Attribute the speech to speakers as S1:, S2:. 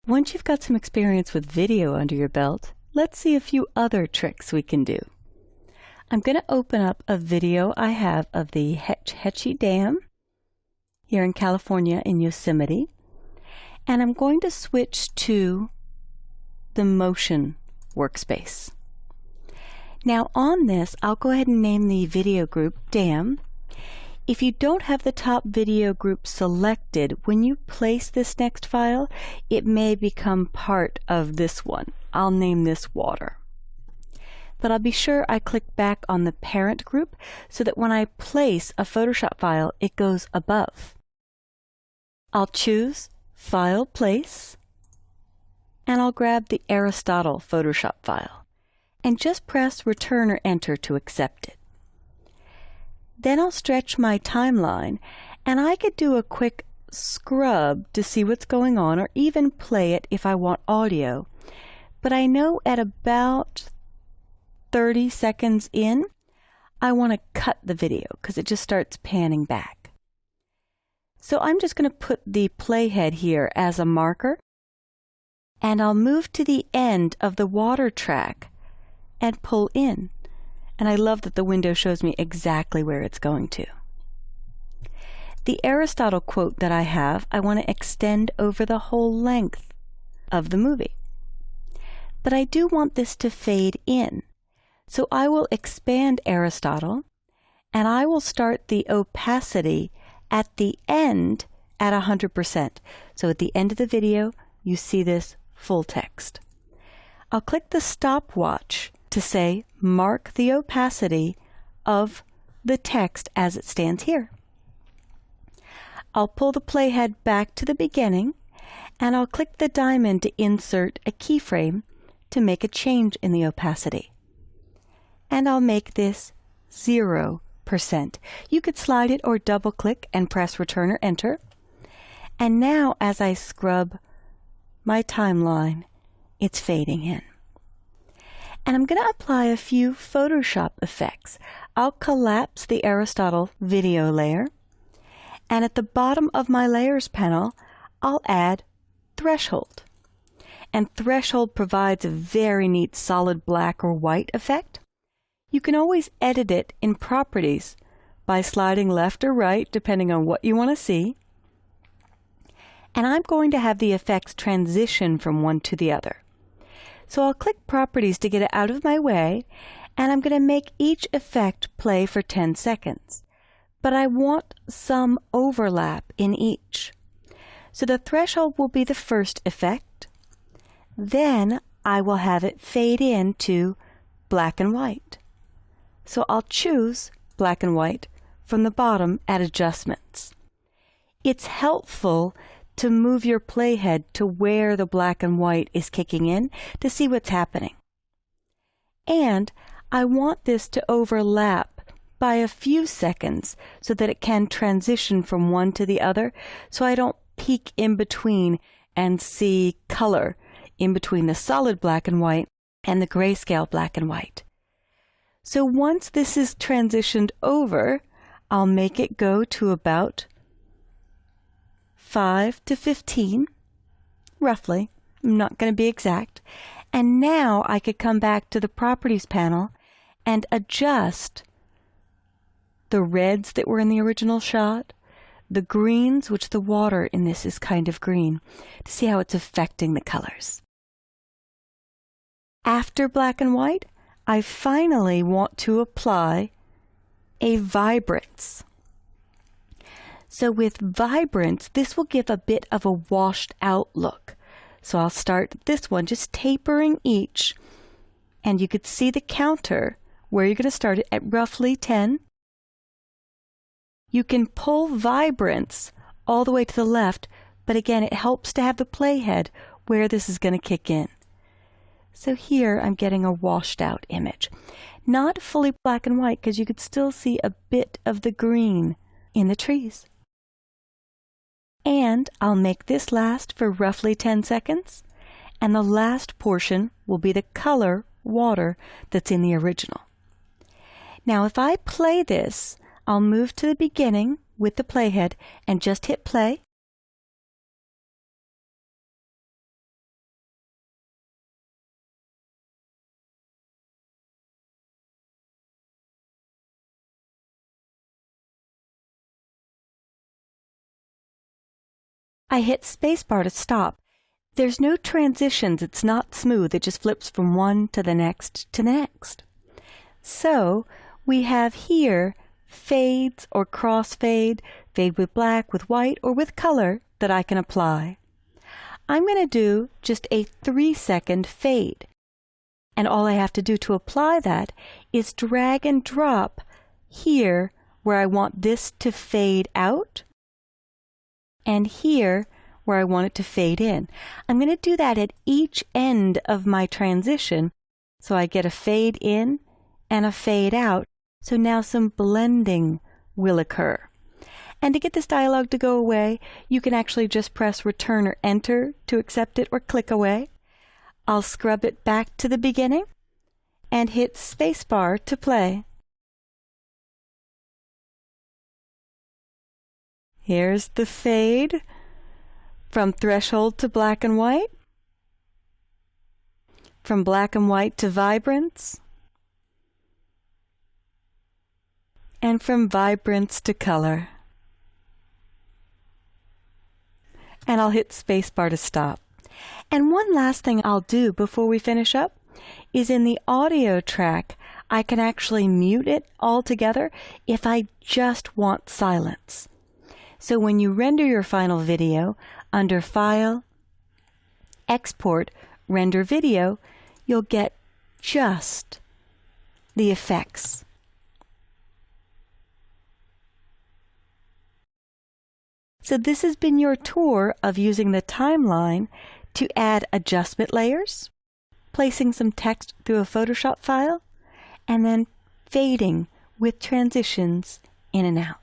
S1: Once you've got some experience with video under your belt, let's see a few other tricks we can do. I'm going to open up a video I have of the Hetch Hetchy Dam here in California in Yosemite, and I'm going to switch to the motion workspace. Now on this, I'll go ahead and name the video group Dam. If you don't have the top video group selected, when you place this next file, it may become part of this one. I'll name this Water. But I'll be sure I click back on the parent group so that when I place a Photoshop file, it goes above. I'll choose File Place, and I'll grab the Aristotle Photoshop file, and just press Return or Enter to accept it. Then I'll stretch my timeline, and I could do a quick scrub to see what's going on, or even play it if I want audio. But I know at about 30 seconds in, I want to cut the video because it just starts panning back. So I'm just going to put the playhead here as a marker, and I'll move to the end of the water track and pull in. And I love that the window shows me exactly where it's going to. The Aristotle quote that I have, I want to extend over the whole length of the movie. But I do want this to fade in. So I will expand Aristotle, and I will start the opacity at the end at 100%. So at the end of the video, you see this full text. I'll click the stopwatch to say mark the opacity of the text as it stands here. I'll pull the playhead back to the beginning, and I'll click the diamond to insert a keyframe to make a change in the opacity. And I'll make this 0%. You could slide it or double click and press Return or Enter. And now as I scrub my timeline, it's fading in. And I'm going to apply a few Photoshop effects. I'll collapse the Aristotle video layer, and at the bottom of my Layers panel, I'll add Threshold. And Threshold provides a very neat solid black or white effect. You can always edit it in Properties by sliding left or right, depending on what you want to see. And I'm going to have the effects transition from one to the other. So I'll click Properties to get it out of my way, and I'm going to make each effect play for 10 seconds. But I want some overlap in each. So the threshold will be the first effect. Then I will have it fade into black and white. So I'll choose black and white from the bottom at Adjustments. It's helpful to move your playhead to where the black and white is kicking in to see what's happening. And I want this to overlap by a few seconds so that it can transition from one to the other, so I don't peek in between and see color in between the solid black and white and the grayscale black and white. So once this is transitioned over, I'll make it go to about 5 to 15, roughly. I'm not going to be exact. And now I could come back to the Properties panel and adjust the reds that were in the original shot, the greens, which the water in this is kind of green, to see how it's affecting the colors. After black and white, I finally want to apply a vibrance. So with vibrance, this will give a bit of a washed out look. So I'll start this one, just tapering each, and you could see the counter where you're going to start it at roughly 10. You can pull vibrance all the way to the left, but again, it helps to have the playhead where this is going to kick in. So here I'm getting a washed out image. Not fully black and white because you could still see a bit of the green in the trees. And I'll make this last for roughly 10 seconds, and the last portion will be the color water that's in the original. Now if I play this, I'll move to the beginning with the playhead and just hit play. I hit spacebar to stop. There's no transitions, it's not smooth, it just flips from one to the next to the next. So we have here fades or crossfade, fade with black, with white, or with color that I can apply. I'm going to do just a 3-second fade. And all I have to do to apply that is drag and drop here where I want this to fade out, and here where I want it to fade in. I'm going to do that at each end of my transition, so I get a fade in and a fade out. So now some blending will occur. And to get this dialog to go away, you can actually just press Return or Enter to accept it, or click away. I'll scrub it back to the beginning and hit spacebar to play. Here's the fade from threshold to black and white, from black and white to vibrance, and from vibrance to color. And I'll hit spacebar to stop. And one last thing I'll do before we finish up is in the audio track, I can actually mute it altogether if I just want silence. So when you render your final video, under File, Export, Render Video, you'll get just the effects. So this has been your tour of using the timeline to add adjustment layers, placing some text through a Photoshop file, and then fading with transitions in and out.